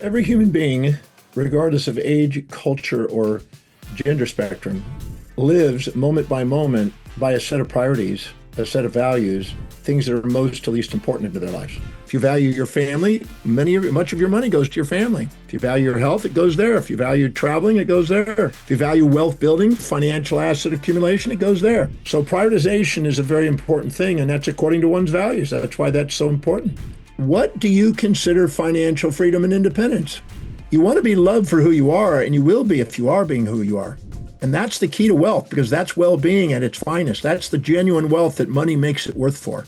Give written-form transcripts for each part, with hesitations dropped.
Every human being, regardless of age, culture, or gender spectrum, lives moment by a set of priorities, a set of values, things that are most to least important into their lives. If you value your family, much of your money goes to your family. If you value your health, it goes there. If you value traveling, it goes there. If you value wealth building, financial asset accumulation, it goes there. So prioritization is a very important thing, and that's according to one's values. That's why that's so important. What do you consider financial freedom and independence? You want to be loved for who you are, and you will be if you are being who you are. And that's the key to wealth, because that's well-being at its finest. That's the genuine wealth that money makes it worth for.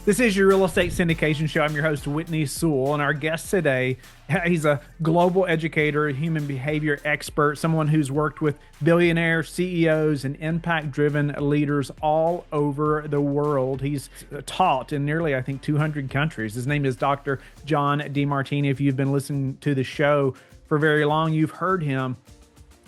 This is your Real Estate Syndication Show. I'm your host, Whitney Sewell, and our guest today, he's a global educator, human behavior expert, someone who's worked with billionaires, CEOs, and impact-driven leaders all over the world. He's taught in nearly, I think, 200 countries. His name is Dr. John Demartini. If you've been listening to the show for very long, you've heard him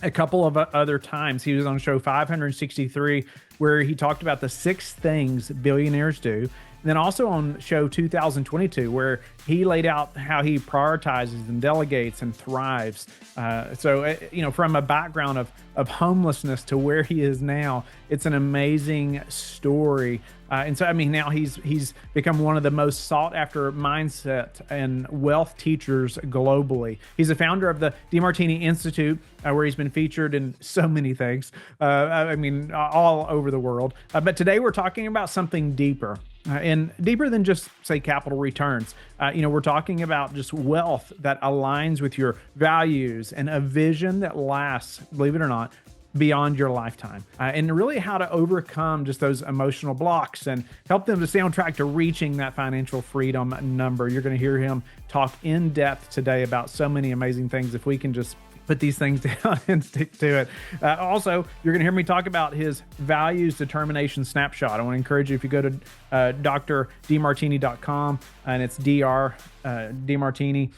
a couple of other times. He was on show 563, where he talked about the 6 things billionaires do. And then also on show 2022, where he laid out how he prioritizes and delegates and thrives. From a background of homelessness to where he is now, it's an amazing story. Now he's become one of the most sought after mindset and wealth teachers globally. He's the founder of the Demartini Institute, where he's been featured in so many things, all over the world. But today we're talking about something deeper. And deeper than just, say, capital returns. We're talking about just wealth that aligns with your values and a vision that lasts, believe it or not, beyond your lifetime. And really how to overcome just those emotional blocks and help them to stay on track to reaching that financial freedom number. You're going to hear him talk in depth today about so many amazing things if we can just put these things down and stick to it. Also, you're going to hear me talk about his values determination snapshot. I want to encourage you, if you go to drdemartini.com, and it's Demartini,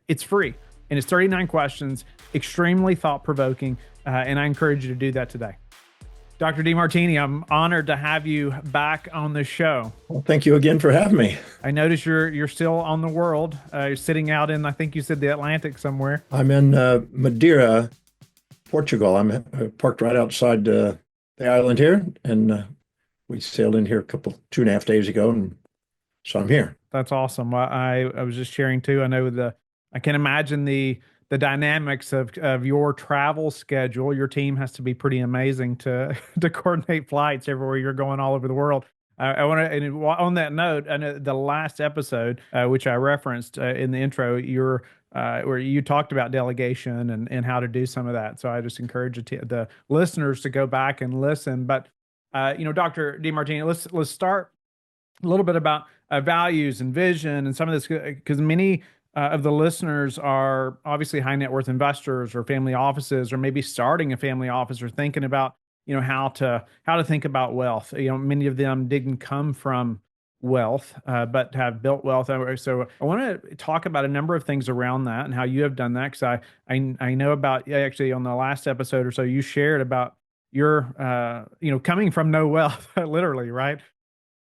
it's free. And it's 39 questions, extremely thought-provoking, and I encourage you to do that today. Dr. Demartini, I'm honored to have you back on the show. Well, thank you again for having me. I notice you're still on the world. You're sitting out in, I think you said, the Atlantic somewhere. I'm in Madeira, Portugal. I'm parked right outside the island here, and we sailed in here 2.5 days ago, and so I'm here. That's awesome. I was just sharing too. I know I can imagine the dynamics of your travel schedule. Your team has to be pretty amazing to coordinate flights everywhere you're going all over the world. I want to, and on that note, I know the last episode, which I referenced in the intro, where you talked about delegation and how to do some of that. So I just encourage the listeners to go back and listen. But Dr. Demartini, let's start a little bit about values and vision and some of this, because many of the listeners are obviously high net worth investors or family offices, or maybe starting a family office, or thinking about, how to think about wealth. Many of them didn't come from wealth, but have built wealth. So I want to talk about a number of things around that and how you have done that. Because I know about, actually on the last episode or so, you shared about your, coming from no wealth, literally, right?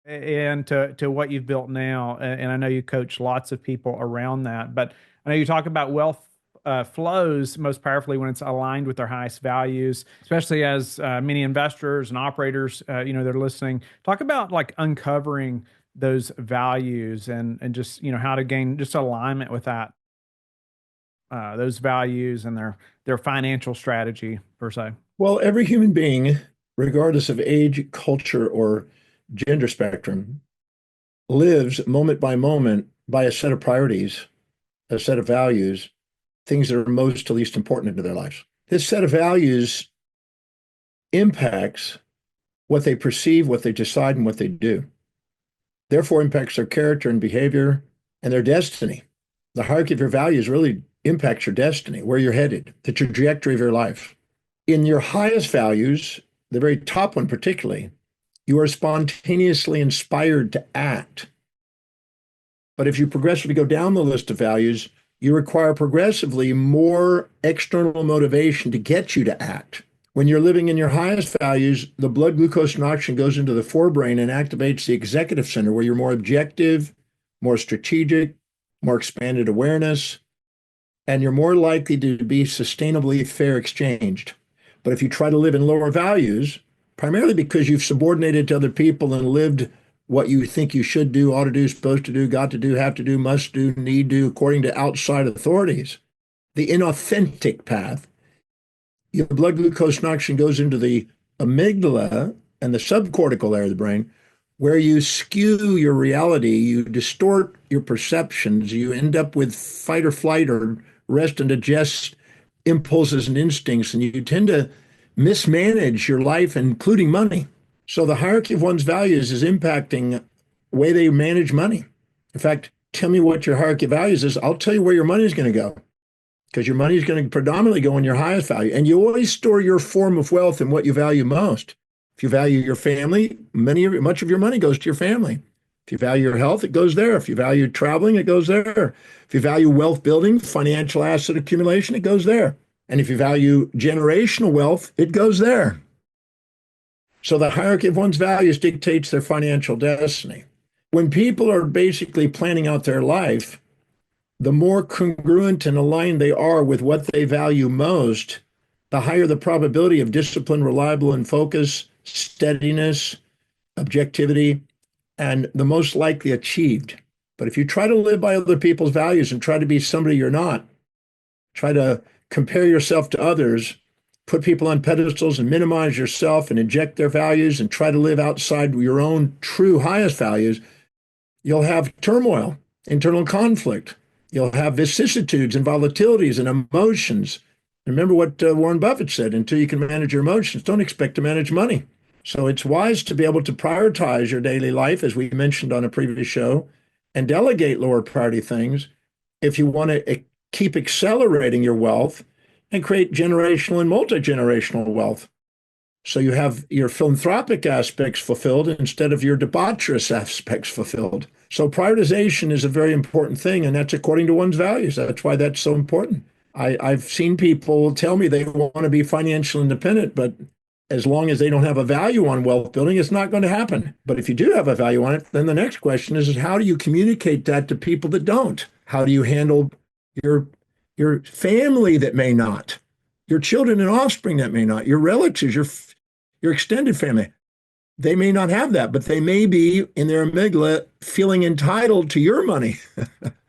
And to what you've built now. And I know you coach lots of people around that, but I know you talk about wealth flows most powerfully when it's aligned with their highest values, especially as many investors and operators, they're listening. Talk about like uncovering those values and just, how to gain just alignment with that, those values and their financial strategy per se. Well, every human being, regardless of age, culture, or gender spectrum, lives moment by a set of priorities, a set of values, things that are most to least important into their lives. This set of values impacts what they perceive, what they decide, and what they do. Therefore, impacts their character and behavior and their destiny. The hierarchy of your values really impacts your destiny, where you're headed, the trajectory of your life. In your highest values, the very top one particularly, you are spontaneously inspired to act. But if you progressively go down the list of values, you require progressively more external motivation to get you to act. When you're living in your highest values, the blood glucose and oxygen goes into the forebrain and activates the executive center, where you're more objective, more strategic, more expanded awareness, and you're more likely to be sustainably fair exchanged. But if you try to live in lower values, primarily because you've subordinated to other people and lived what you think you should do, ought to do, supposed to do, got to do, have to do, must do, need to, according to outside authorities, the inauthentic path, your blood glucose and oxygen goes into the amygdala and the subcortical area of the brain, where you skew your reality, you distort your perceptions, you end up with fight or flight or rest and digest impulses and instincts, and you tend to mismanage your life, including money. So the hierarchy of one's values is impacting the way they manage money. In fact, tell me what your hierarchy of values is. I'll tell you where your money is going to go, because your money is going to predominantly go in your highest value. And you always store your form of wealth in what you value most. If you value your family, much of your money goes to your family. If you value your health, it goes there. If you value traveling, it goes there. If you value wealth building, financial asset accumulation, it goes there. And if you value generational wealth, it goes there. So the hierarchy of one's values dictates their financial destiny. When people are basically planning out their life, the more congruent and aligned they are with what they value most, the higher the probability of discipline, reliable and focus, steadiness, objectivity, and the most likely achieved. But if you try to live by other people's values and try to be somebody you're not, try to compare yourself to others, put people on pedestals and minimize yourself and inject their values and try to live outside your own true highest values, you'll have turmoil, internal conflict. You'll have vicissitudes and volatilities and emotions. Remember what Warren Buffett said, until you can manage your emotions, don't expect to manage money. So it's wise to be able to prioritize your daily life, as we mentioned on a previous show, and delegate lower priority things if you want to keep accelerating your wealth and create generational and multi-generational wealth. So you have your philanthropic aspects fulfilled instead of your debaucherous aspects fulfilled. So prioritization is a very important thing, and that's according to one's values. That's why that's so important. I've seen people tell me they want to be financially independent, but as long as they don't have a value on wealth building, it's not going to happen. But if you do have a value on it, then the next question is how do you communicate that to people that don't? How do you handle your family that may not, your children and offspring that may not, your relatives, your extended family? They may not have that, but they may be in their amygdala feeling entitled to your money.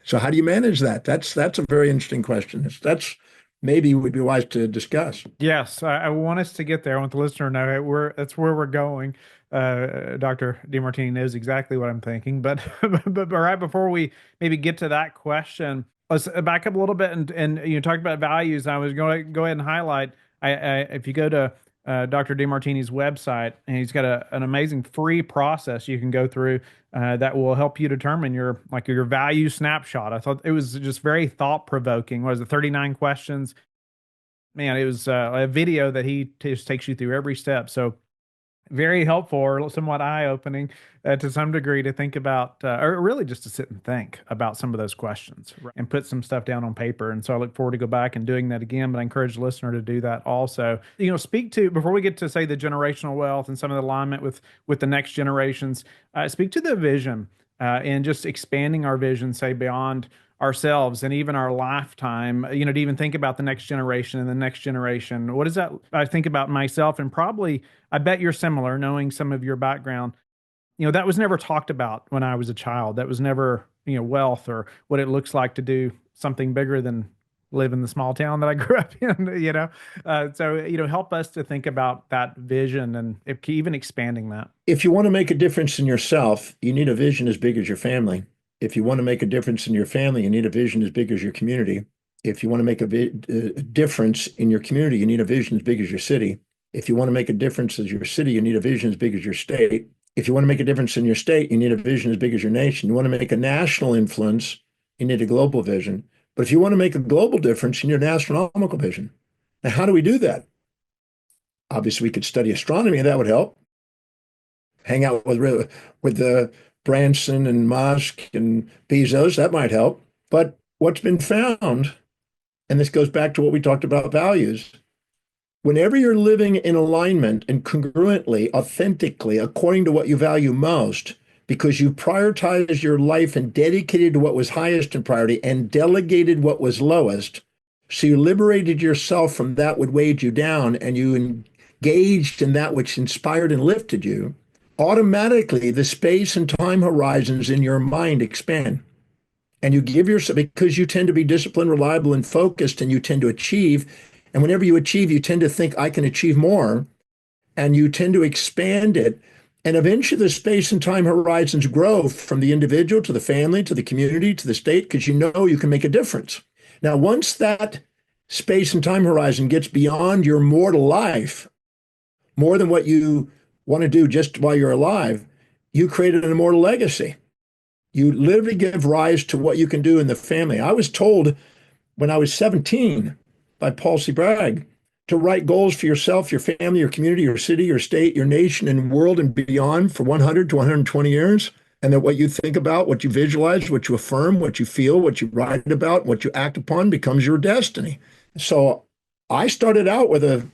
So how do you manage that? That's a very interesting question. That's maybe would be wise to discuss. Yes, I want us to get there. I want the listener to know that's where we're going. Dr. Demartini knows exactly what I'm thinking. But but right before we maybe get to that question, let's back up a little bit and you talked about values. I was going to go ahead and highlight. If you go to Dr. Demartini's website, and he's got an amazing free process you can go through that will help you determine your value snapshot. I thought it was just very thought provoking. What is it, 39 questions? Man, it was a video that he just takes you through every step. So very helpful, or somewhat eye-opening to some degree, to think about, or really just to sit and think about some of those questions and put some stuff down on paper. And so I look forward to go back and doing that again, but I encourage the listener to do that also. Speak to, before we get to say the generational wealth and some of the alignment with the next generations, speak to the vision and just expanding our vision, say beyond ourselves and even our lifetime, to even think about the next generation and the next generation. What is that? I think about myself, and probably, I bet you're similar, knowing some of your background. That was never talked about when I was a child. That was never, wealth or what it looks like to do something bigger than live in the small town that I grew up in, So, help us to think about that vision and even expanding that. If you want to make a difference in yourself, you need a vision as big as your family. If you want to make a difference in your family, you need a vision as big as your community. If you want to make a difference in your community, you need a vision as big as your city. If you want to make a difference as your city, you need a vision as big as your state. If you want to make a difference in your state, you need a vision as big as your nation. You want to make a national influence, you need a global vision. But if you want to make a global difference, you need an astronomical vision. Now, how do we do that? Obviously, we could study astronomy, and that would help. Hang out with the Branson and Musk and Bezos, that might help. But what's been found, and this goes back to what we talked about values, whenever you're living in alignment and congruently, authentically, according to what you value most, because you prioritized your life and dedicated to what was highest in priority and delegated what was lowest, so you liberated yourself from that would weighed you down and you engaged in that which inspired and lifted you, automatically the space and time horizons in your mind expand. And you give yourself, because you tend to be disciplined, reliable, and focused, and you tend to achieve. And whenever you achieve, you tend to think, I can achieve more. And you tend to expand it. And eventually the space and time horizons grow from the individual to the family, to the community, to the state, because you know you can make a difference. Now, once that space and time horizon gets beyond your mortal life, more than what you want to do just while you're alive, you created an immortal legacy. You literally give rise to what you can do in the family. I was told when I was 17 by Paul C. Bragg to write goals for yourself, your family, your community, your city, your state, your nation, and world and beyond for 100 to 120 years. And that what you think about, what you visualize, what you affirm, what you feel, what you write about, what you act upon becomes your destiny. So I started out with a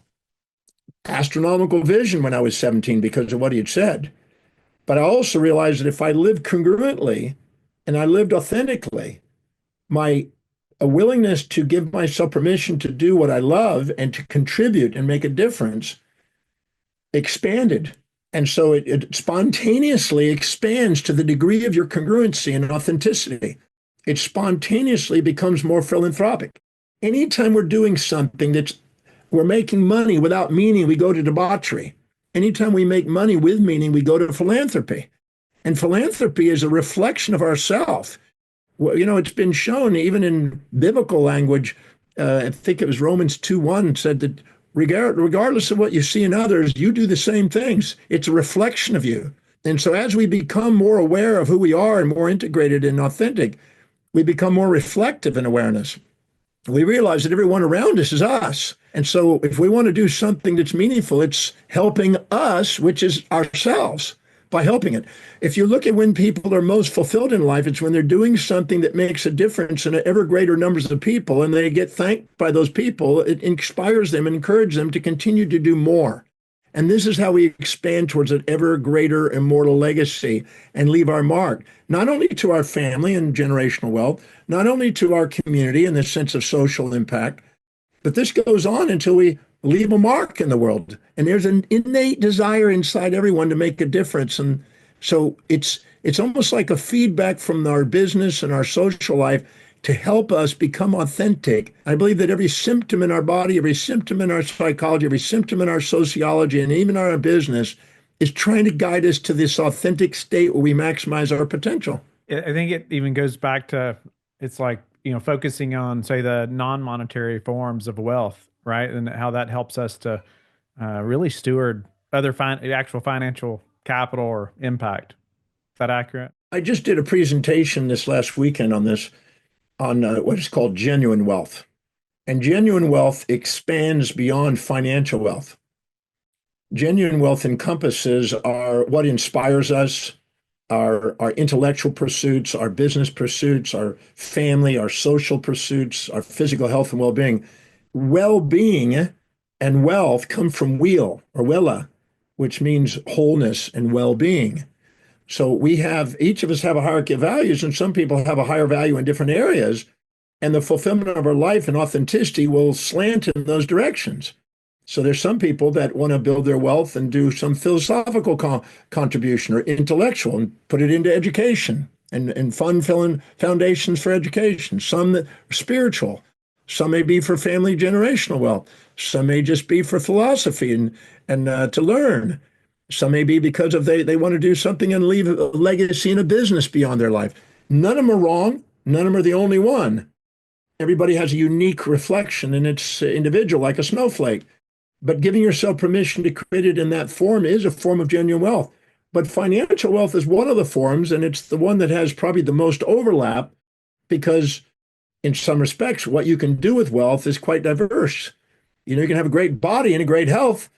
astronomical vision when I was 17 because of what he had said. But I also realized that if I lived congruently and I lived authentically, my a willingness to give myself permission to do what I love and to contribute and make a difference expanded. And so it spontaneously expands to the degree of your congruency and authenticity. It spontaneously becomes more philanthropic. Anytime we're doing something we're making money without meaning, we go to debauchery. Anytime we make money with meaning, we go to philanthropy. And philanthropy is a reflection of ourself. Well, it's been shown even in biblical language. I think it was Romans 2:1 said that regardless of what you see in others, you do the same things. It's a reflection of you. And so as we become more aware of who we are and more integrated and authentic, we become more reflective in awareness. We realize that everyone around us is us. And so if we want to do something that's meaningful, it's helping us, which is ourselves, by helping it. If you look at when people are most fulfilled in life, it's when they're doing something that makes a difference in ever greater numbers of people, and they get thanked by those people. It inspires them and encourages them to continue to do more. And this is how we expand towards an ever greater immortal legacy and leave our mark, not only to our family and generational wealth, not only to our community and the sense of social impact, but this goes on until we leave a mark in the world. And there's an innate desire inside everyone to make a difference. And so it's almost like a feedback from our business and our social life to help us become authentic. I believe that every symptom in our body, every symptom in our psychology, every symptom in our sociology, and even our business is trying to guide us to this authentic state where we maximize our potential. I think it even goes back to, it's like, focusing on, say, the non-monetary forms of wealth, right? And how that helps us to really steward other actual financial capital or impact. Is that accurate? I just did a presentation this last weekend on this, on what is called genuine wealth. And genuine wealth expands beyond financial wealth. Genuine wealth encompasses what inspires us, our intellectual pursuits, our business pursuits, our family, our social pursuits, our physical health and well-being. Well-being and wealth come from wheel or wella, which means wholeness and well-being. So each of us have a hierarchy of values, and some people have a higher value in different areas, and the fulfillment of our life and authenticity will slant in those directions. So there's some people that want to build their wealth and do some philosophical contribution or intellectual and put it into education and fund filling foundations for education. Some that are spiritual. Some may be for family generational wealth. Some may just be for philosophy and to learn. Some may be because they want to do something and leave a legacy and a business beyond their life. None of them are wrong. None of them are the only one. Everybody has a unique reflection and it's individual, like a snowflake. But giving yourself permission to create it in that form is a form of genuine wealth. But financial wealth is one of the forms, and it's the one that has probably the most overlap because in some respects, what you can do with wealth is quite diverse. You can have a great body and a great health,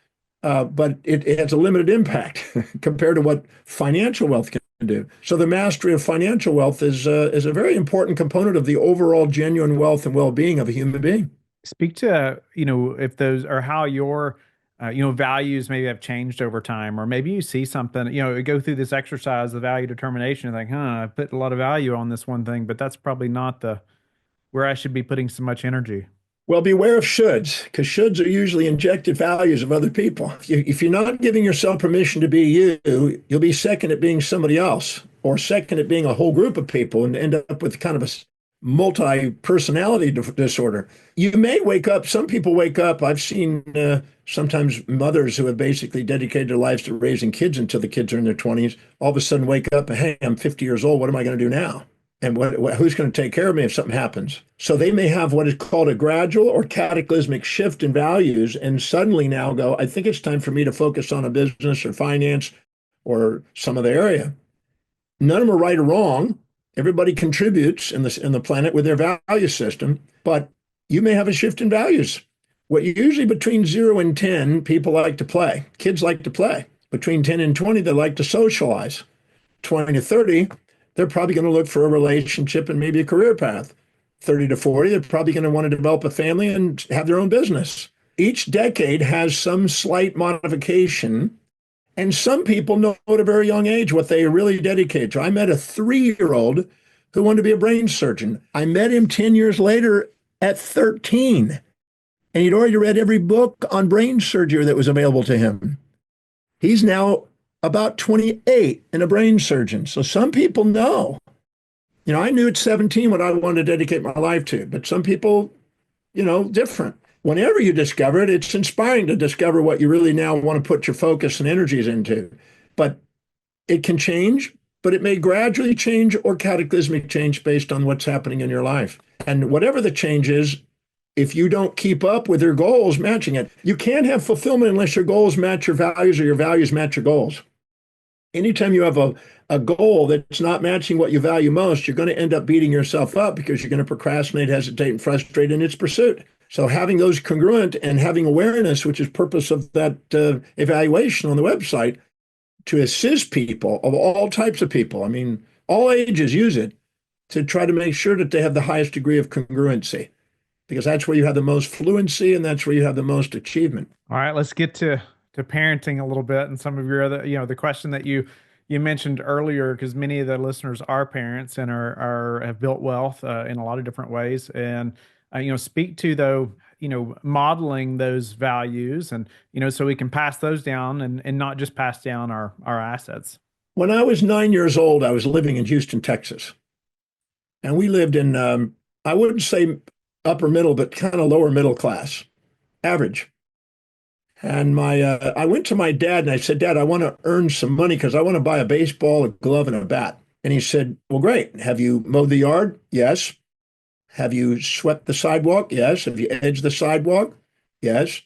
but it has a limited impact compared to what financial wealth can do. So the mastery of financial wealth is a very important component of the overall genuine wealth and well-being of a human being. Speak to, if those or how your, values maybe have changed over time, or maybe you see something, go through this exercise, the value determination, and think, I put a lot of value on this one thing, but that's probably not the where I should be putting so much energy. Well, beware of shoulds, because shoulds are usually injected values of other people. If you're not giving yourself permission to be you, you'll be second at being somebody else, or second at being a whole group of people, and end up with kind of a multi-personality disorder. You may wake up, some people wake up. I've seen sometimes mothers who have basically dedicated their lives to raising kids until the kids are in their 20s, all of a sudden wake up and, hey, I'm 50 years old. What am I going to do now? And who's going to take care of me if something happens? So they may have what is called a gradual or cataclysmic shift in values, and suddenly now go, I think it's time for me to focus on a business or finance or some other area. None of them are right or wrong. Everybody contributes in the planet with their value system, but you may have a shift in values. What usually between 0 and 10, people like to play. Kids like to play. Between 10 and 20, they like to socialize. 20 to 30, they're probably going to look for a relationship and maybe a career path. 30 to 40, they're probably going to want to develop a family and have their own business. Each decade has some slight modification, and some people know at a very young age what they are really dedicated to. I met a 3-year-old who wanted to be a brain surgeon. I met him 10 years later at 13, and he'd already read every book on brain surgery that was available to him. He's now about 28 and a brain surgeon. So some people know. I knew at 17 what I wanted to dedicate my life to, but some people, different. Whenever you discover it, it's inspiring to discover what you really now want to put your focus and energies into. But it can change, but it may gradually change or cataclysmic change based on what's happening in your life. And whatever the change is, if you don't keep up with your goals matching it, you can't have fulfillment unless your goals match your values or your values match your goals. Anytime you have a goal that's not matching what you value most, you're going to end up beating yourself up because you're going to procrastinate, hesitate, and frustrate in its pursuit. So having those congruent and having awareness, which is purpose of that evaluation on the website, to assist people of all types of people, I mean, all ages use it to try to make sure that they have the highest degree of congruency, because that's where you have the most fluency and that's where you have the most achievement. All right, let's get to parenting a little bit and some of your other, the question that you mentioned earlier, because many of the listeners are parents and are have built wealth in a lot of different ways. And speak to though, modeling those values and so we can pass those down and not just pass down our assets. When I was 9 years old, I was living in Houston, Texas, and we lived in I wouldn't say upper middle, but kind of lower middle class, average. And I went to my dad and I said, Dad, I want to earn some money because I want to buy a baseball, a glove, and a bat. And he said, well, great. Have you mowed the yard? Yes. Have you swept the sidewalk? Yes. Have you edged the sidewalk? Yes.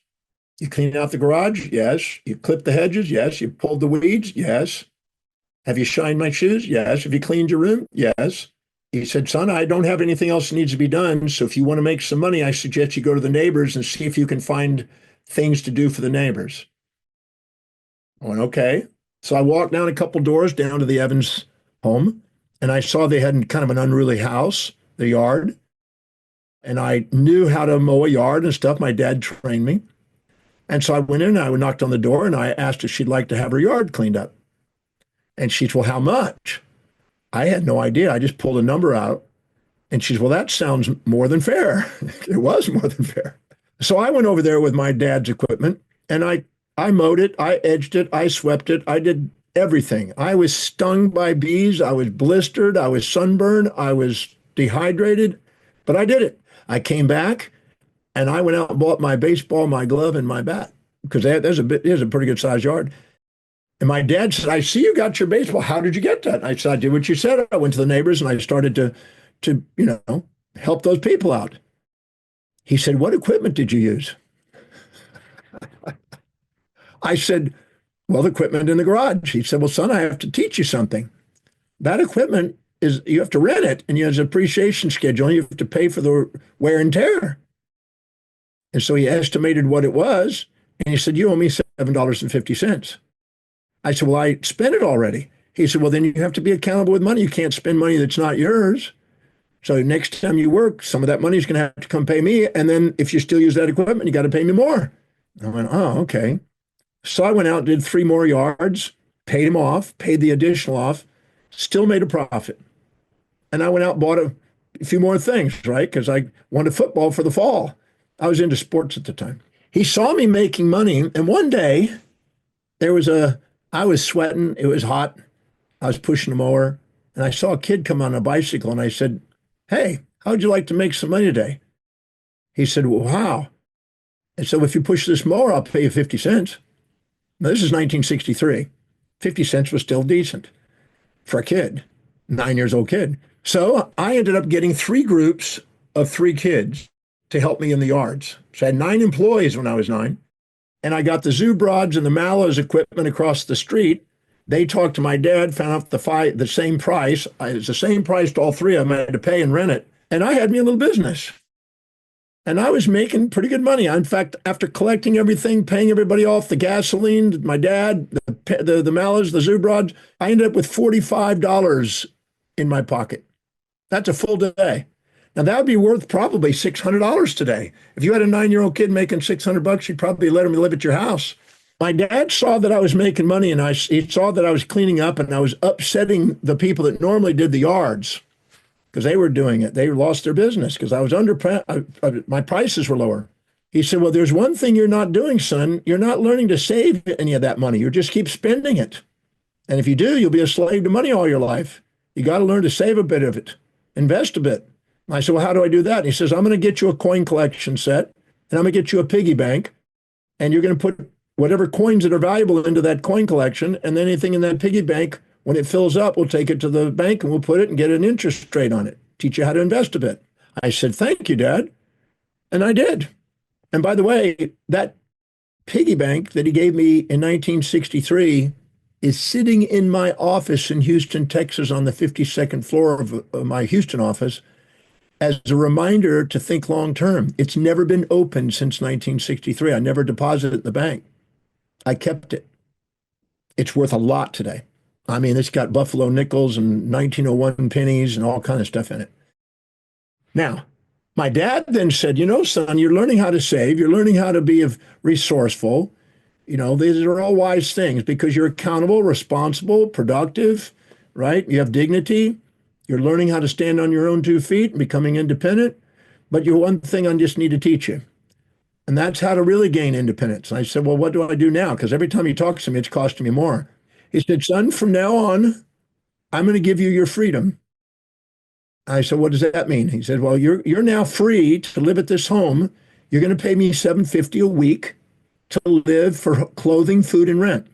You cleaned out the garage? Yes. You clipped the hedges? Yes. You pulled the weeds? Yes. Have you shined my shoes? Yes. Have you cleaned your room? Yes. He said, son, I don't have anything else that needs to be done. So if you want to make some money, I suggest you go to the neighbors and see if you can find things to do for the neighbors. I went, okay. So I walked down a couple doors down to the Evans home, and I saw they had kind of an unruly house, the yard. And I knew how to mow a yard and stuff. My dad trained me. And so I went in and I knocked on the door and I asked if she'd like to have her yard cleaned up. And she said, well, how much? I had no idea. I just pulled a number out. And she said, well, that sounds more than fair. It was more than fair. So I went over there with my dad's equipment and I mowed it, I edged it, I swept it, I did everything. I was stung by bees, I was blistered, I was sunburned, I was dehydrated, but I did it. I came back and I went out and bought my baseball, my glove, and my bat because there's a pretty good sized yard. And my dad said, I see you got your baseball. How did you get that? And I said, I did what you said. I went to the neighbors and I started to help those people out. He said, what equipment did you use? I said, well, the equipment in the garage. He said, well, son, I have to teach you something. That equipment you have to rent it, and you have an appreciation schedule. You have to pay for the wear and tear. And so he estimated what it was, and he said, you owe me $7.50. I said, well, I spent it already. He said, well, then you have to be accountable with money. You can't spend money that's not yours. So next time you work, some of that money is going to have to come pay me. And then if you still use that equipment, you got to pay me more. I went, oh, okay. So I went out and did 3 more yards, paid him off, paid the additional off, still made a profit. And I went out and bought a few more things, right? Because I wanted football for the fall. I was into sports at the time. He saw me making money. And one day I was sweating. It was hot. I was pushing a mower. And I saw a kid come on a bicycle. And I said, hey, how'd you like to make some money today? He said, well, how? And so if you push this mower, I'll pay you 50 cents. Now, this is 1963. 50 cents was still decent for a kid, 9 years old kid. So I ended up getting 3 groups of 3 kids to help me in the yards. So I had 9 employees when I was 9. And I got the Zubrods and the Mallows equipment across the street. They talked to my dad, found out the same price. It's the same price to all 3 of them. I had to pay and rent it. And I had me a little business. And I was making pretty good money. In fact, after collecting everything, paying everybody off, the gasoline, my dad, the Mallows, the Zubrods, I ended up with $45 in my pocket. That's a full day. Now that would be worth probably $600 today. If you had a 9-year-old kid making $600, you'd probably let him live at your house. My dad saw that I was making money, and he saw that I was cleaning up, and I was upsetting the people that normally did the yards because they were doing it. They lost their business because I was my prices were lower. He said, well, there's one thing you're not doing, son. You're not learning to save any of that money. You just keep spending it. And if you do, you'll be a slave to money all your life. You got to learn to save a bit of it, invest a bit. I said, well, how do I do that? And he says, I'm going to get you a coin collection set, and I'm going to get you a piggy bank, and you're going to put whatever coins that are valuable into that coin collection, and then anything in that piggy bank, when it fills up, we'll take it to the bank and we'll put it and get an interest rate on it. Teach you how to invest a bit. I said, thank you, Dad. And I did. And by the way, that piggy bank that he gave me in 1963 is sitting in my office in Houston, Texas, on the 52nd floor of my Houston office as a reminder to think long term. It's never been opened since 1963. I never deposited it in the bank. I kept it. It's worth a lot today. I mean, it's got Buffalo nickels and 1901 pennies and all kind of stuff in it. Now, my dad then said, you know, son, you're learning how to save. You're learning how to be resourceful. You know, these are all wise things because you're accountable, responsible, productive, right? You have dignity. You're learning how to stand on your own 2 feet and becoming independent. But you're one thing I just need to teach you. And that's how to really gain independence. And I said, well, what do I do now? Because every time he talks to me, it's costing me more. He said, son, from now on, I'm going to give you your freedom. I said, what does that mean? He said, well, you're now free to live at this home. You're going to pay me $750 a week to live for clothing, food, and rent.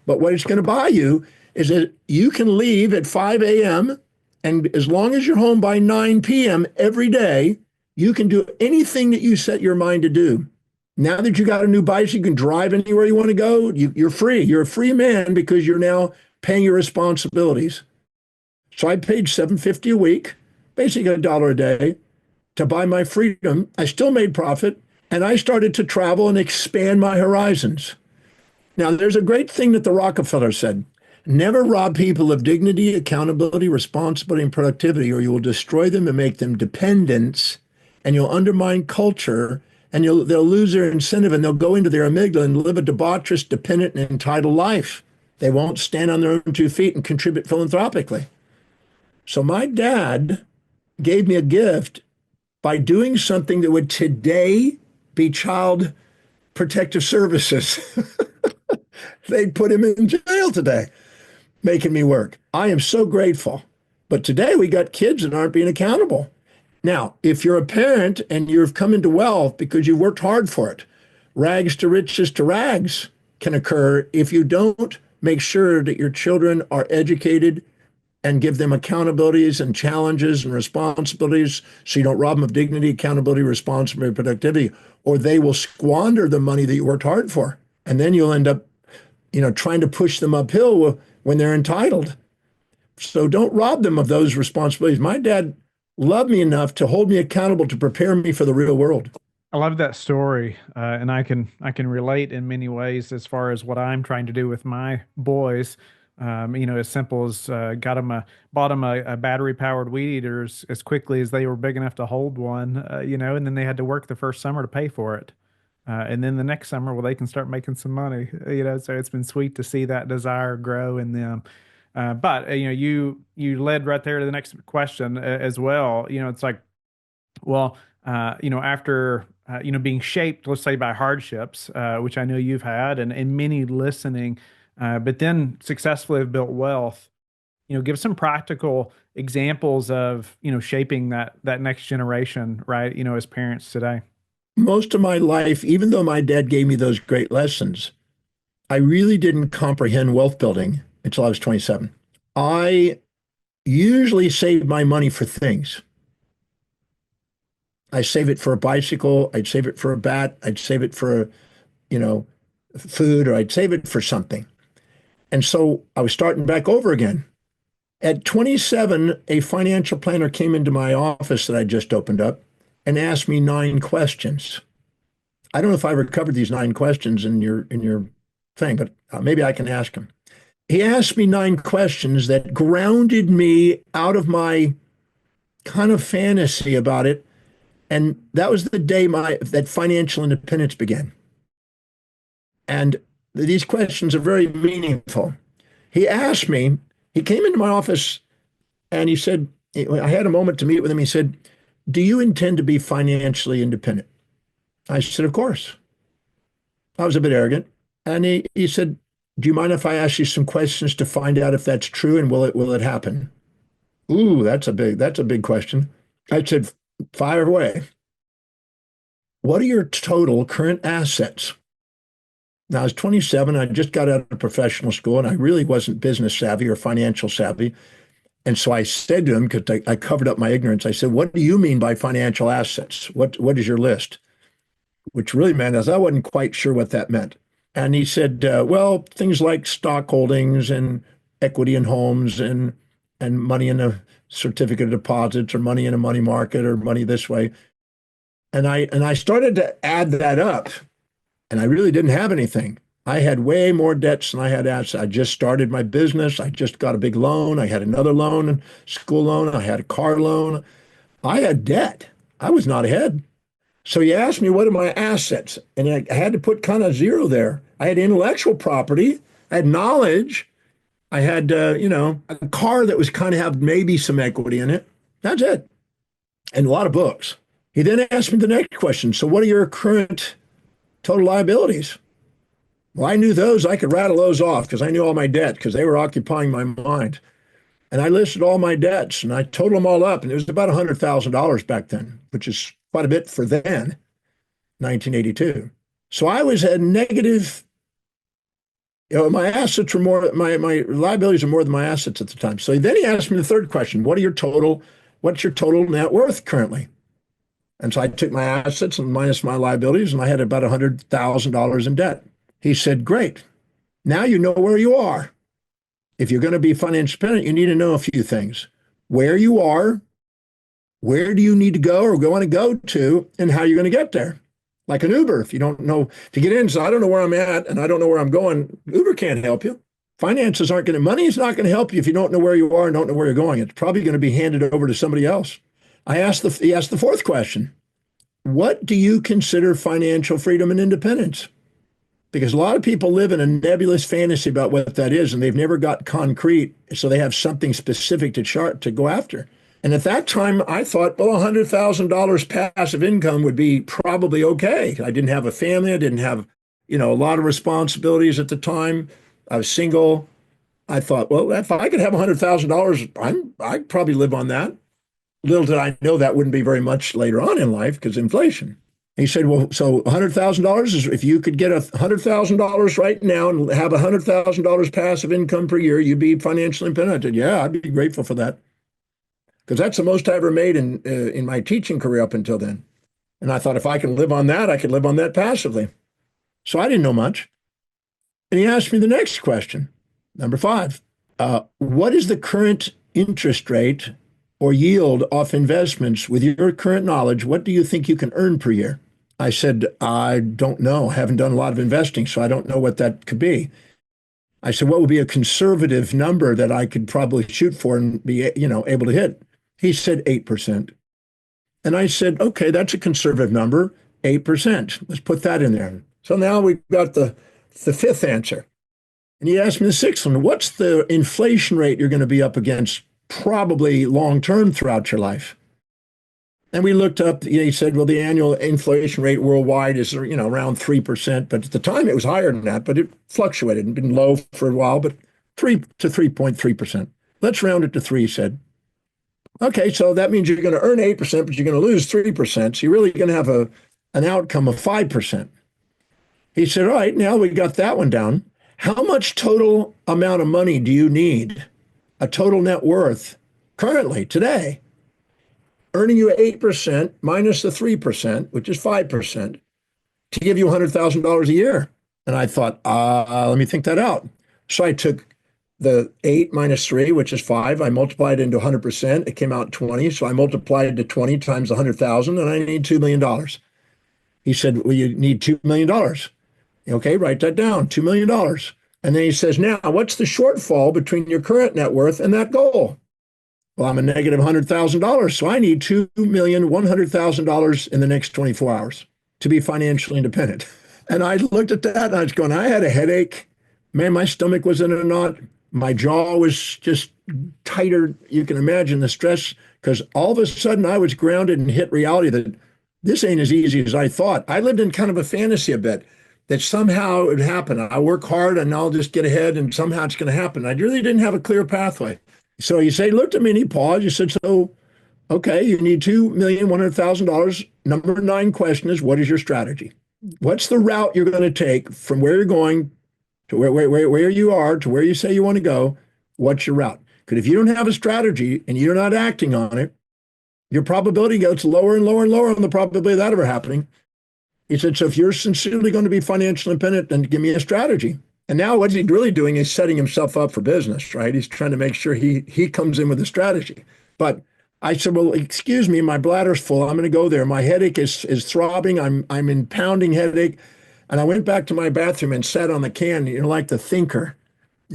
But what it's going to buy you is that you can leave at 5 a.m. and as long as you're home by 9 p.m. every day, you can do anything that you set your mind to do. Now that you got a new bike, you can drive anywhere you want to go. You're free. You're a free man because you're now paying your responsibilities. So I paid $750 a week, basically $1 a day, to buy my freedom. I still made profit, and I started to travel and expand my horizons. Now, there's a great thing that the Rockefeller said. Never rob people of dignity, accountability, responsibility, and productivity, or you will destroy them and make them dependents, and you'll undermine culture, and they'll lose their incentive, and they'll go into their amygdala and live a debaucherous, dependent, and entitled life. They won't stand on their own 2 feet and contribute philanthropically. So my dad gave me a gift by doing something that would today be child protective services. They'd put him in jail today, making me work. I am so grateful. But today we got kids that aren't being accountable. Now, if you're a parent and you've come into wealth because you worked hard for it, rags to riches to rags can occur if you don't make sure that your children are educated and give them accountabilities and challenges and responsibilities so you don't rob them of dignity, accountability, responsibility, productivity, or they will squander the money that you worked hard for. And then you'll end up, trying to push them uphill when they're entitled. So don't rob them of those responsibilities. My dad loved me enough to hold me accountable to prepare me for the real world. I love that story, and I can relate in many ways as far as what I'm trying to do with my boys. As simple as bought them a battery powered weed eater as quickly as they were big enough to hold one, and then they had to work the first summer to pay for it. And then the next summer, well, they can start making some money, so it's been sweet to see that desire grow in them. But you led right there to the next question as well. It's like, well, after being shaped, let's say by hardships, which I know you've had, and many listening, but then successfully have built wealth. Give some practical examples of shaping that next generation, right? As parents today. Most of my life, even though my dad gave me those great lessons, I really didn't comprehend wealth building until I was 27. I usually saved my money for things. I save it for a bicycle. I'd save it for a bat. I'd save it for, you know, food, or I'd save it for something. And so I was starting back over again. At 27, a financial planner came into my office that I just opened up and asked me 9 questions. I don't know if I recovered these 9 questions in your thing, but maybe I can ask him. He asked me 9 questions that grounded me out of my kind of fantasy about it. And that was the day that financial independence began. And these questions are very meaningful. He asked me, he came into my office and he said, I had a moment to meet with him. He said, "Do you intend to be financially independent?" I said, "Of course." I was a bit arrogant. And he said, "Do you mind if I ask you some questions to find out if that's true, and will it happen?" Ooh, that's a big question. I said, "Fire away. What are your total current assets?" Now, I was 27. I just got out of professional school, and I really wasn't business savvy or financial savvy. And so I said to him, because I covered up my ignorance, I said, "What do you mean by financial assets? What is your list?" Which really meant, as I wasn't quite sure what that meant. And he said, "Well, things like stock holdings and equity in homes and money in a certificate of deposits, or money in a money market, or money this way." And I started to add that up, and I really didn't have anything. I had way more debts than I had assets. I just started my business. I just got a big loan. I had another loan, school loan. I had a car loan. I had debt. I was not ahead. So you asked me, what are my assets? And I had to put kind of zero there. I had intellectual property. I had knowledge. I had, a car that was kind of have maybe some equity in it. That's it. And a lot of books. He then asked me the next question. So what are your current total liabilities? Well, I knew those. I could rattle those off because I knew all my debt, because they were occupying my mind. And I listed all my debts and I totaled them all up. And it was about $100,000 back then, which is quite a bit for then, 1982. So I was at negative. My assets were more, my liabilities were more than my assets at the time. So then he asked me the third question: what's your total net worth currently? And so I took my assets and minus my liabilities, and I had about $100,000 in debt. He said, "Great. Now you know where you are. If you're going to be financially independent, you need to know a few things: where you are, where do you need to go or want to go to, and how you're going to get there. Like an Uber, if you don't know to get in, so I don't know where I'm at and I don't know where I'm going, Uber can't help you. Finances aren't going to, money is not going to help you if you don't know where you are and don't know where you're going. It's probably going to be handed over to somebody else." He asked the fourth question: what do you consider financial freedom and independence? Because a lot of people live in a nebulous fantasy about what that is, and they've never got concrete, so they have something specific to go after. And at that time, I thought, well, $100,000 passive income would be probably okay. I didn't have a family. I didn't have, a lot of responsibilities at the time. I was single. I thought, well, if I could have $100,000, I'd probably live on that. Little did I know that wouldn't be very much later on in life, because inflation. He said, well, so $100,000 is, if you could get $100,000 right now and have $100,000 passive income per year, you'd be financially independent. I said, yeah, I'd be grateful for that, because that's the most I ever made in my teaching career up until then. And I thought, if I could live on that, I could live on that passively. So I didn't know much. And he asked me the next question, number 5. What is the current interest rate or yield off investments? With your current knowledge, what do you think you can earn per year? I said, I don't know. I haven't done a lot of investing, so I don't know what that could be. I said, what would be a conservative number that I could probably shoot for and be, able to hit? He said 8%. And I said, okay, that's a conservative number, 8%. Let's put that in there. So now we've got the fifth answer. And he asked me the sixth one, what's the inflation rate you're going to be up against probably long term throughout your life? And we looked up, he said, well, the annual inflation rate worldwide is, around 3%. But at the time it was higher than that, but it fluctuated and been low for a while, but 3 to 3.3%. Let's round it to 3, he said. Okay, so that means you're going to earn 8%, but you're going to lose 3%. So you're really going to have an outcome of 5%. He said, all right, now we got that one down. How much total amount of money do you need, a total net worth, currently, today, earning you 8% minus the 3%, which is 5%, to give you $100,000 a year? And I thought, let me think that out. So I took the 8 minus 3, which is 5. I multiplied it into 100%. It came out 20. So I multiplied it to 20 times 100,000, and I need $2 million. He said, well, you need $2 million. Okay, write that down, $2 million. And then he says, now, what's the shortfall between your current net worth and that goal? Well, I'm a negative $100,000, so I need $2,100,000 in the next 24 hours to be financially independent. And I looked at that and I was going, I had a headache. Man, my stomach was in a knot. My jaw was just tighter. You can imagine the stress, because all of a sudden I was grounded and hit reality that this ain't as easy as I thought. I lived in kind of a fantasy a bit that somehow it would happen. I work hard and I'll just get ahead and somehow it's going to happen. I really didn't have a clear pathway. So he looked at me and he paused. He said, so, okay, you need $2,100,000. Number 9 question is, what is your strategy? What's the route you're going to take from where you're going to where you are to where you say you want to go? What's your route? Because if you don't have a strategy and you're not acting on it, your probability gets lower and lower and lower on the probability of that ever happening. He said, so if you're sincerely going to be financially independent, then give me a strategy. And now what he's really doing is setting himself up for business, right? He's trying to make sure he comes in with a strategy. But I said, well, excuse me, my bladder's full. I'm going to go there. My headache is throbbing. I'm in pounding headache. And I went back to my bathroom and sat on the can, like the thinker.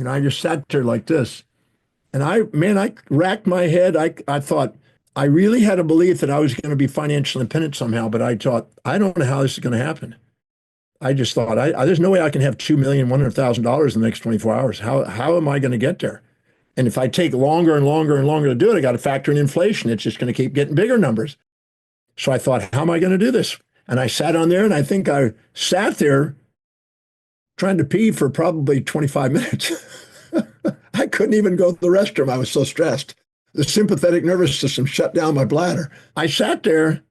I just sat there like this. And I racked my head. I thought, I really had a belief that I was going to be financially independent somehow, but I thought, I don't know how this is going to happen. I just thought, there's no way I can have $2,100,000 in the next 24 hours. How am I going to get there? And if I take longer and longer and longer to do it, I got to factor in inflation. It's just going to keep getting bigger numbers. So I thought, how am I going to do this? And I sat on there, and I think I sat there trying to pee for probably 25 minutes. I couldn't even go to the restroom. I was so stressed. The sympathetic nervous system shut down my bladder. I sat there,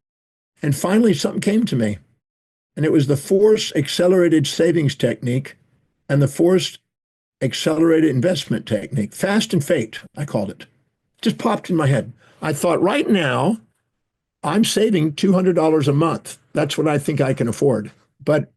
and finally something came to me. And it was the force accelerated savings technique and the force accelerated investment technique. Fast and fate, I called it. Just popped in my head. I thought, right now, I'm saving $200 a month. That's what I think I can afford. But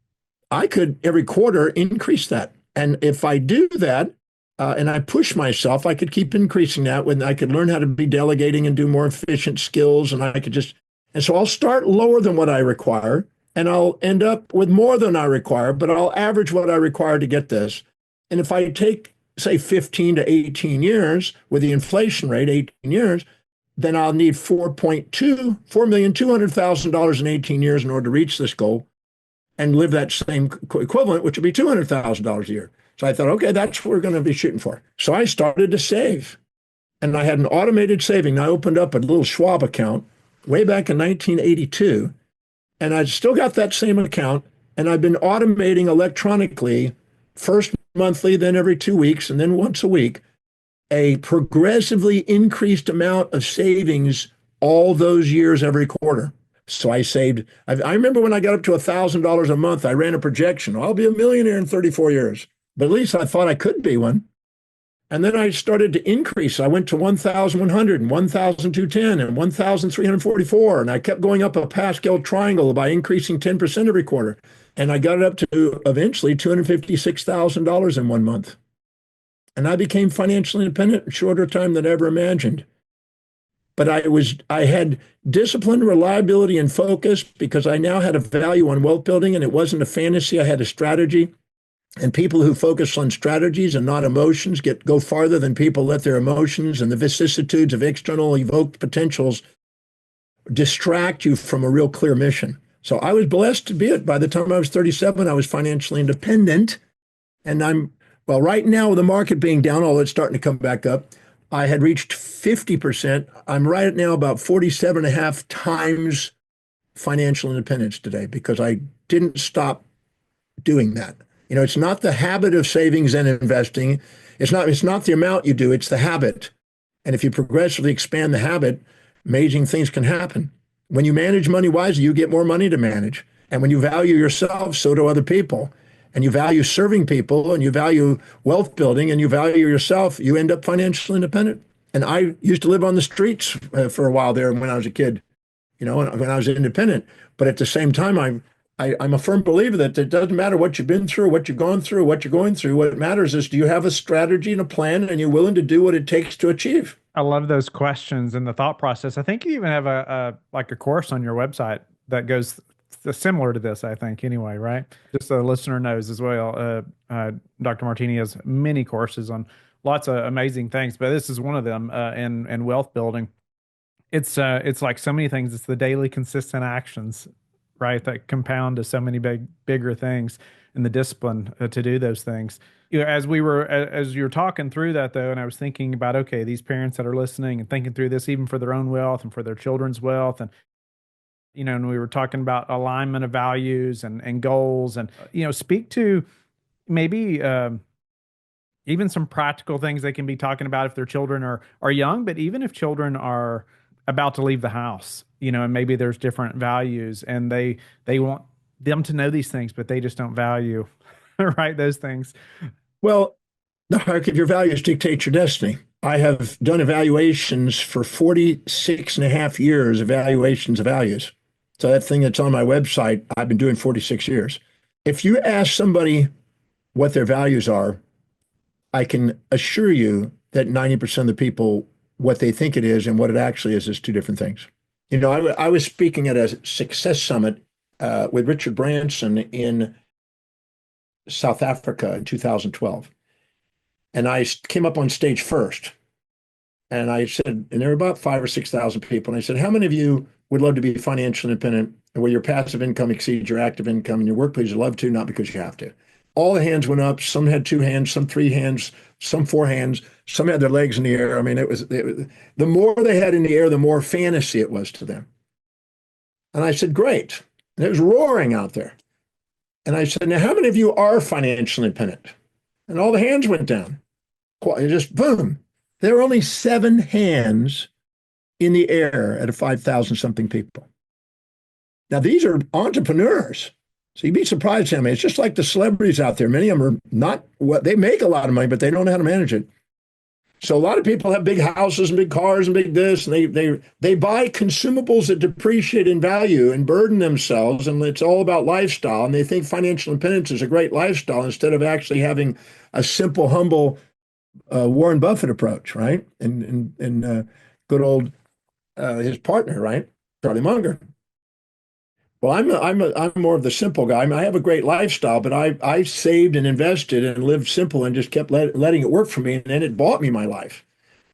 I could, every quarter, increase that. And if I do that, and I push myself, I could keep increasing that when I could learn how to be delegating and do more efficient skills. And so I'll start lower than what I require. And I'll end up with more than I require, but I'll average what I require to get this. And if I take, say, 15 to 18 years with the inflation rate, 18 years, then I'll need $4,200,000 in 18 years in order to reach this goal and live that same equivalent, which would be $200,000 a year. So I thought, okay, that's what we're going to be shooting for. So I started to save. And I had an automated saving. I opened up a little Schwab account way back in 1982. And I still got that same account, and I've been automating electronically, first monthly, then every 2 weeks, and then once a week, a progressively increased amount of savings all those years every quarter. So I saved, I remember when I got up to $1,000 a month, I ran a projection. I'll be a millionaire in 34 years. But at least I thought I could be one. And then I started to increase. I went to 1,100 and 1,210 and 1,344. And I kept going up a Pascal triangle by increasing 10% every quarter. And I got it up to eventually $256,000 in 1 month. And I became financially independent in shorter time than I ever imagined. But I had discipline, reliability, and focus because I now had a value on wealth building, and it wasn't a fantasy. I had a strategy. And people who focus on strategies and not emotions go farther than people let their emotions and the vicissitudes of external evoked potentials distract you from a real clear mission. So I was blessed to be it. By the time I was 37, I was financially independent. And well, right now, with the market being down, although it's starting to come back up, I had reached 50%. I'm right now about 47 and a half times financial independence today because I didn't stop doing that. It's not the habit of savings and investing. It's not the amount you do, it's the habit. And if you progressively expand the habit, amazing things can happen. When you manage money wisely, you get more money to manage. And when you value yourself, so do other people. And you value serving people and you value wealth building and you value yourself, you end up financially independent. And I used to live on the streets for a while there when I was a kid, when I was independent. But at the same time, I'm a firm believer that it doesn't matter what you've been through, what you've gone through, what you're going through. What matters is, do you have a strategy and a plan, and you're willing to do what it takes to achieve? I love those questions and the thought process. I think you even have a course on your website that goes similar to this, I think, anyway, right? Just so the listener knows as well. Dr. Martini has many courses on lots of amazing things, but this is one of them, in wealth building. It's like so many things. It's the daily consistent actions, right, that compound to so many bigger things, and the discipline to do those things. As you were talking through that though, and I was thinking about, okay, these parents that are listening and thinking through this, even for their own wealth and for their children's wealth, and and we were talking about alignment of values and goals, and speak to maybe even some practical things they can be talking about if their children are young, but even if children are about to leave the house, and maybe there's different values, and they want them to know these things, but they just don't value right, those things. Well, how could your values dictate your destiny? I have done evaluations for 46 and a half years, evaluations of values. So that thing that's on my website, I've been doing 46 years. If you ask somebody what their values are, I can assure you that 90% of the people, what they think it is and what it actually is two different things. I was speaking at a success summit with Richard Branson in South Africa in 2012. And I came up on stage first. And I said, and there were about 5,000 or 6,000 people. And I said, how many of you would love to be financially independent and where your passive income exceeds your active income and your workplace you love to, not because you have to? All the hands went up. Some had 2 hands, some 3 hands, some 4 hands. Some had their legs in the air. I mean, it was the more they had in the air, the more fantasy it was to them. And I said, great. And it was roaring out there. And I said, now, how many of you are financially independent? And all the hands went down. Just boom. There were only 7 hands in the air out of 5,000 something people. Now, these are entrepreneurs. So you'd be surprised how many. It's just like the celebrities out there. Many of them are not what they make a lot of money, but they don't know how to manage it. So a lot of people have big houses and big cars and big this, and they buy consumables that depreciate in value and burden themselves, and it's all about lifestyle. And they think financial independence is a great lifestyle instead of actually having a simple, humble Warren Buffett approach, right? And good old his partner, right, Charlie Munger. Well, I'm more of the simple guy. I mean, I have a great lifestyle, but I saved and invested and lived simple and just kept letting it work for me, and then it bought me my life.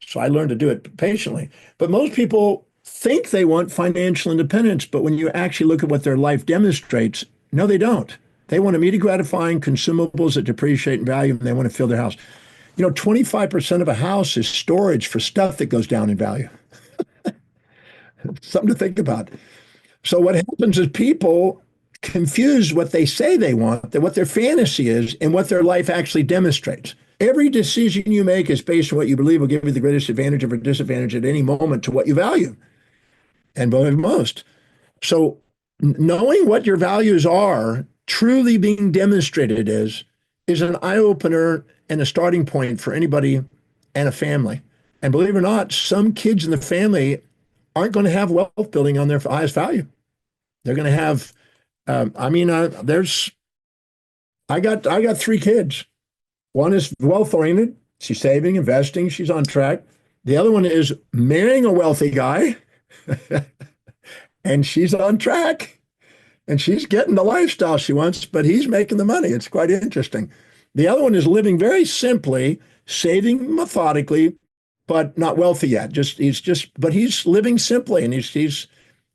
So I learned to do it patiently. But most people think they want financial independence, but when you actually look at what their life demonstrates, no, they don't. They want immediate gratifying consumables that depreciate in value, and they want to fill their house. 25% of a house is storage for stuff that goes down in value. Something to think about. So what happens is people confuse what they say they want, what their fantasy is, and what their life actually demonstrates. Every decision you make is based on what you believe will give you the greatest advantage or disadvantage at any moment to what you value and value most. So knowing what your values are, truly being demonstrated is an eye-opener and a starting point for anybody and a family. And believe it or not, some kids in the family aren't going to have wealth building on their highest value. They're going to have, I got 3 kids. One is wealth oriented. She's saving, investing. She's on track. The other one is marrying a wealthy guy and she's on track and she's getting the lifestyle she wants, but he's making the money. It's quite interesting. The other one is living very simply, saving methodically, but not wealthy yet. But he's living simply, and he's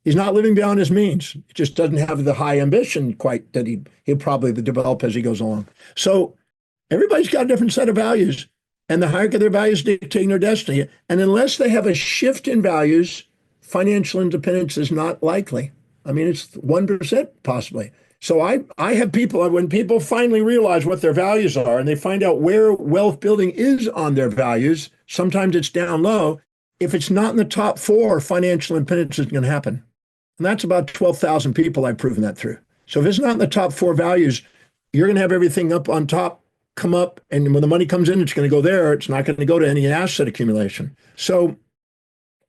not living beyond his means. He just doesn't have the high ambition quite that he'll probably develop as he goes along. So everybody's got a different set of values, and the hierarchy of their values dictating their destiny. And unless they have a shift in values, financial independence is not likely. I mean, it's 1% possibly. So I have people, when people finally realize what their values are and they find out where wealth building is on their values, sometimes it's down low. If it's not in the top four, financial independence isn't going to happen. And that's about 12,000 people I've proven that through. So if it's not in the top four values, you're going to have everything up on top come up. And when the money comes in, it's going to go there. It's not going to go to any asset accumulation. So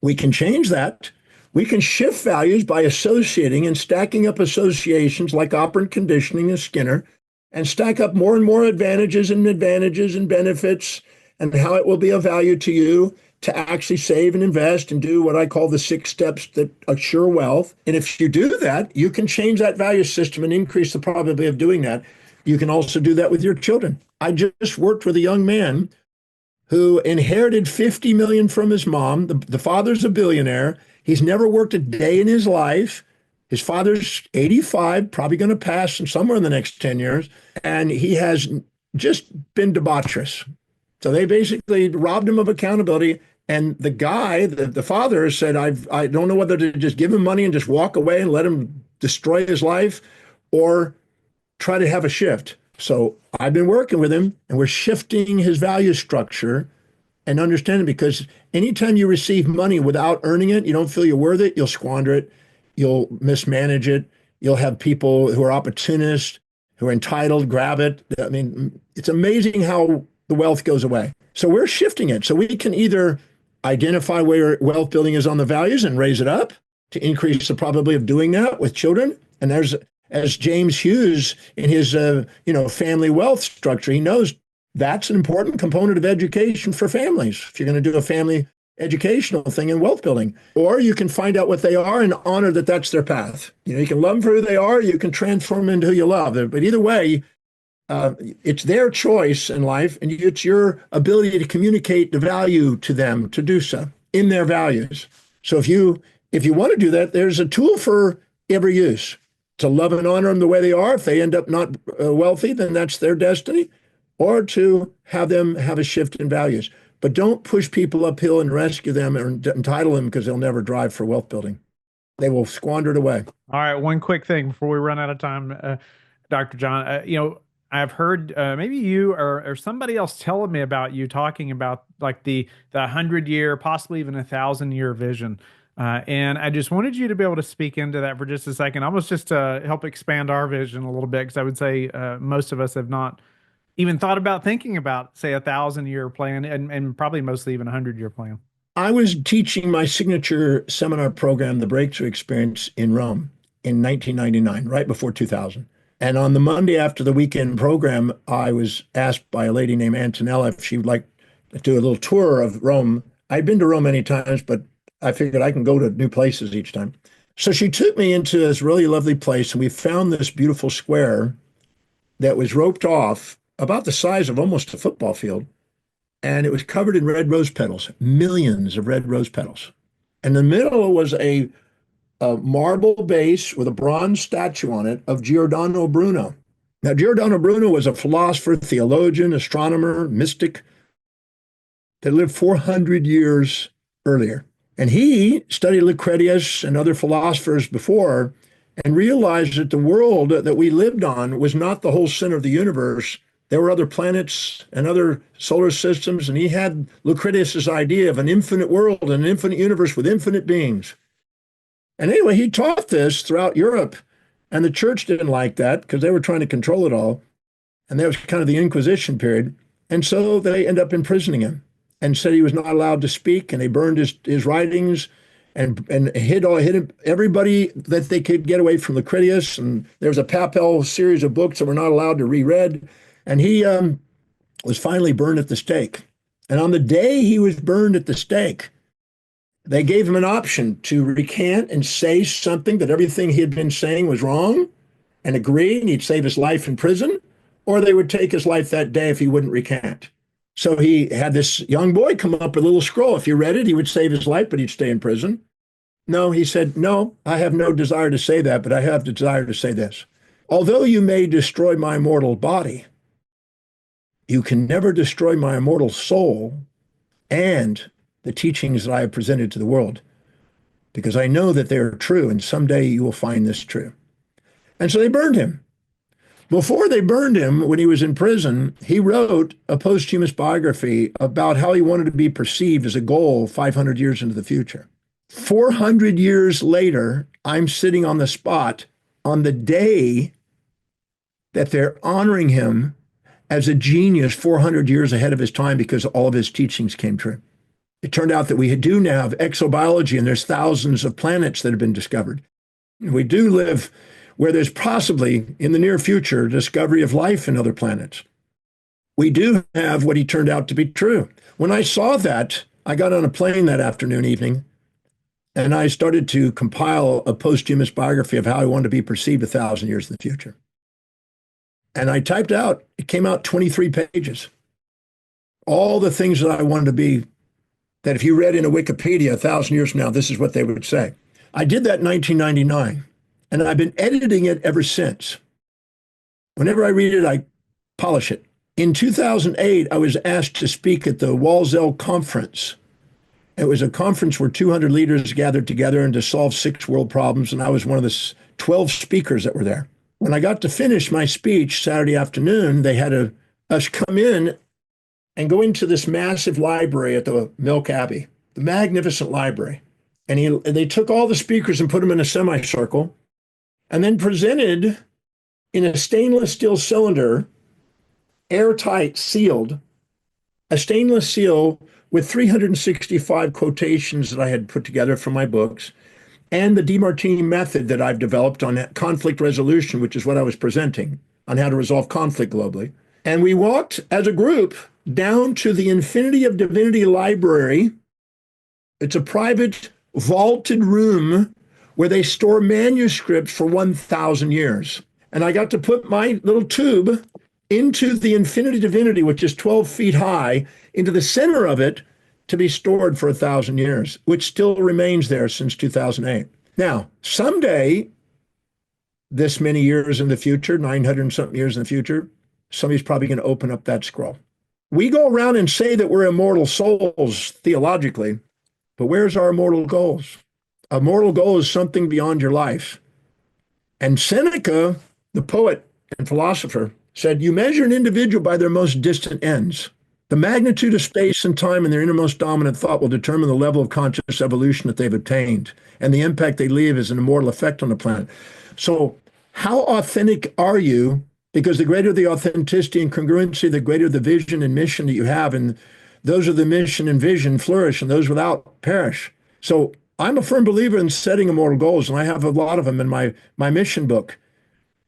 we can change that. We can shift values by associating and stacking up associations like operant conditioning and Skinner, and stack up more and more advantages and benefits and how it will be of value to you to actually save and invest and do what I call the 6 steps that assure wealth. And if you do that, you can change that value system and increase the probability of doing that. You can also do that with your children. I just worked with a young man who inherited $50 million from his mom. The father's a billionaire. He's never worked a day in his life. His father's 85, probably going to pass somewhere in the next 10 years. And he has just been debaucherous. So they basically robbed him of accountability. And the guy, the father, said, I don't know whether to just give him money and just walk away and let him destroy his life or try to have a shift. So I've been working with him, and we're shifting his value structure and understanding, because anytime you receive money without earning it, you don't feel you're worth it, you'll squander it, you'll mismanage it, you'll have people who are opportunists, who are entitled, grab it. I mean, it's amazing how the wealth goes away. So we're shifting it. So we can either identify where wealth building is on the values and raise it up to increase the probability of doing that with children. And as James Hughes in his family wealth structure, he knows that's an important component of education for families. If you're going to do a family educational thing in wealth building, or you can find out what they are and honor that that's their path. You can love them for who they are. You can transform them into who you love. But either way, it's their choice in life, and it's your ability to communicate the value to them to do so in their values. So if you want to do that, there's a tool for every use. To love and honor them the way they are. If they end up not wealthy, then that's their destiny. Or to have them have a shift in values. But don't push people uphill and rescue them or entitle them, because they'll never drive for wealth building. They will squander it away. All right, one quick thing before we run out of time, Dr. John. I've heard maybe you or somebody else telling me about you talking about like the 100-year, possibly even 1,000-year vision. And I just wanted you to be able to speak into that for just a second, almost just to help expand our vision a little bit, because I would say most of us have not even thought about thinking about, say, 1,000-year plan, and probably mostly even 100-year plan. I was teaching my signature seminar program, The Breakthrough Experience, in Rome in 1999, right before 2000. And on the Monday after the weekend program, I was asked by a lady named Antonella if she would like to do a little tour of Rome. I'd been to Rome many times, but I figured I can go to new places each time. So she took me into this really lovely place, and we found this beautiful square that was roped off about the size of almost a football field. And it was covered in red rose petals, millions of red rose petals. In the middle was a marble base with a bronze statue on it of Giordano Bruno. Now, Giordano Bruno was a philosopher, theologian, astronomer, mystic that lived 400 years earlier. And he studied Lucretius and other philosophers before and realized that the world that we lived on was not the whole center of the universe. There were other planets and other solar systems, and he had Lucretius's idea of an infinite world, an infinite universe with infinite beings. And anyway, he taught this throughout Europe, and the church didn't like that because they were trying to control it all. And that was kind of the Inquisition period. And so they ended up imprisoning him and said he was not allowed to speak, and they burned his writings and hid everybody that they could get away from Lucretius. And there was a papal series of books that were not allowed to reread. And he was finally burned at the stake. And on the day he was burned at the stake, they gave him an option to recant and say something that everything he had been saying was wrong and agree, and he'd save his life in prison, or they would take his life that day if he wouldn't recant. So he had this young boy come up with a little scroll. If he read it, he would save his life, but he'd stay in prison. No, he said, no, I have no desire to say that, but I have the desire to say this. Although you may destroy my mortal body, you can never destroy my immortal soul and the teachings that I have presented to the world, because I know that they are true, and someday you will find this true. And so they burned him. Before they burned him, when he was in prison, he wrote a posthumous biography about how he wanted to be perceived as a goal 500 years into the future. 400 years later, I'm sitting on the spot on the day that they're honoring him as a genius 400 years ahead of his time because all of his teachings came true. It turned out that we do now have exobiology, and there's thousands of planets that have been discovered. We do live where there's possibly, in the near future, discovery of life in other planets. We do have what he turned out to be true. When I saw that, I got on a plane that evening, and I started to compile a posthumous biography of how I wanted to be perceived 1,000 years in the future. And I typed out, it came out 23 pages. All the things that I wanted to be, that if you read in a Wikipedia 1,000 years from now, this is what they would say. I did that in 1999, and I've been editing it ever since. Whenever I read it, I polish it. In 2008, I was asked to speak at the Walsall Conference. It was a conference where 200 leaders gathered together and to solve 6 world problems, and I was one of the 12 speakers that were there. When I got to finish my speech Saturday afternoon, they had us come in and go into this massive library at the Milk Abbey, the magnificent library. And they took all the speakers and put them in a semicircle and then presented in a stainless steel cylinder, airtight, sealed, a stainless seal with 365 quotations that I had put together from my books, and the Demartini method that I've developed on conflict resolution, which is what I was presenting, on how to resolve conflict globally. And we walked as a group down to the Infinity of Divinity Library. It's a private vaulted room where they store manuscripts for 1,000 years. And I got to put my little tube into the Infinity Divinity, which is 12 feet high, into the center of it to be stored for 1,000 years, which still remains there since 2008. Now, someday, this many years in the future, 900 and something years in the future, somebody's probably going to open up that scroll. We go around and say that we're immortal souls theologically, but where's our immortal goals? A mortal goal is something beyond your life. And Seneca, the poet and philosopher, said, you measure an individual by their most distant ends. The magnitude of space and time and their innermost dominant thought will determine the level of conscious evolution that they've obtained and the impact they leave as an immortal effect on the planet. So how authentic are you? Because the greater the authenticity and congruency, the greater the vision and mission that you have. And those of the mission and vision flourish, and those without perish. So I'm a firm believer in setting immortal goals, and I have a lot of them in my mission book.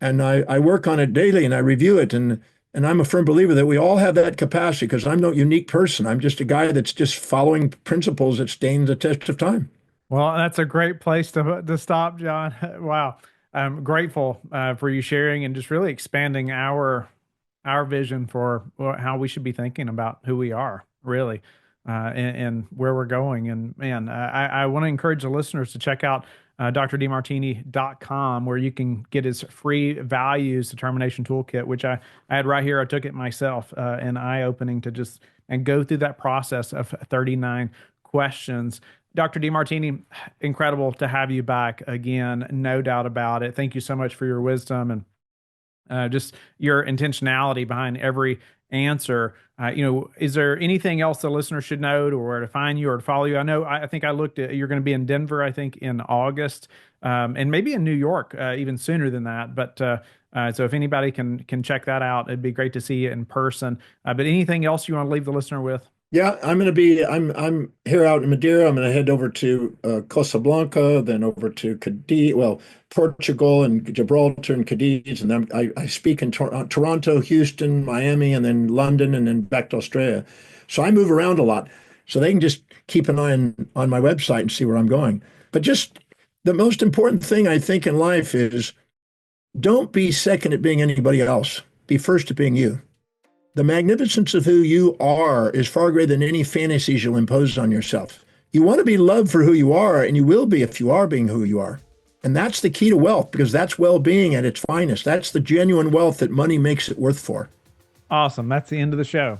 And I work on it daily, and I review it. And I'm a firm believer that we all have that capacity, because I'm no unique person. I'm just a guy that's just following principles that stand the test of time. Well, that's a great place to stop, John. Wow. I'm grateful for you sharing and just really expanding our vision for how we should be thinking about who we are, really, and where we're going. And man, I want to encourage the listeners to check out drdemartini.com, where you can get his free values determination toolkit, which I had right here. I took it myself, and eye-opening to just and go through that process of 39 questions. Dr. Demartini, incredible to have you back again, no doubt about it. Thank you so much for your wisdom and just your intentionality behind every answer. Is there anything else the listener should know, or where to find you or to follow you? I think I looked at, you're going to be in Denver, I think in August, and maybe in New York, even sooner than that. But so if anybody can check that out, it'd be great to see you in person. But anything else you want to leave the listener with? Yeah, I'm here out in Madeira. I'm going to head over to Costa Blanca, then over to Cadiz, Portugal and Gibraltar and Cadiz. And then I speak in Toronto, Houston, Miami, and then London, and then back to Australia. So I move around a lot. So they can just keep an eye on my website and see where I'm going. But just the most important thing I think in life is don't be second at being anybody else. be first at being you. The magnificence of who you are is far greater than any fantasies you'll impose on yourself. You want to be loved for who you are, and you will be if you are being who you are. And that's the key to wealth, because that's well-being at its finest. That's the genuine wealth that money makes it worth for. Awesome. That's the end of the show.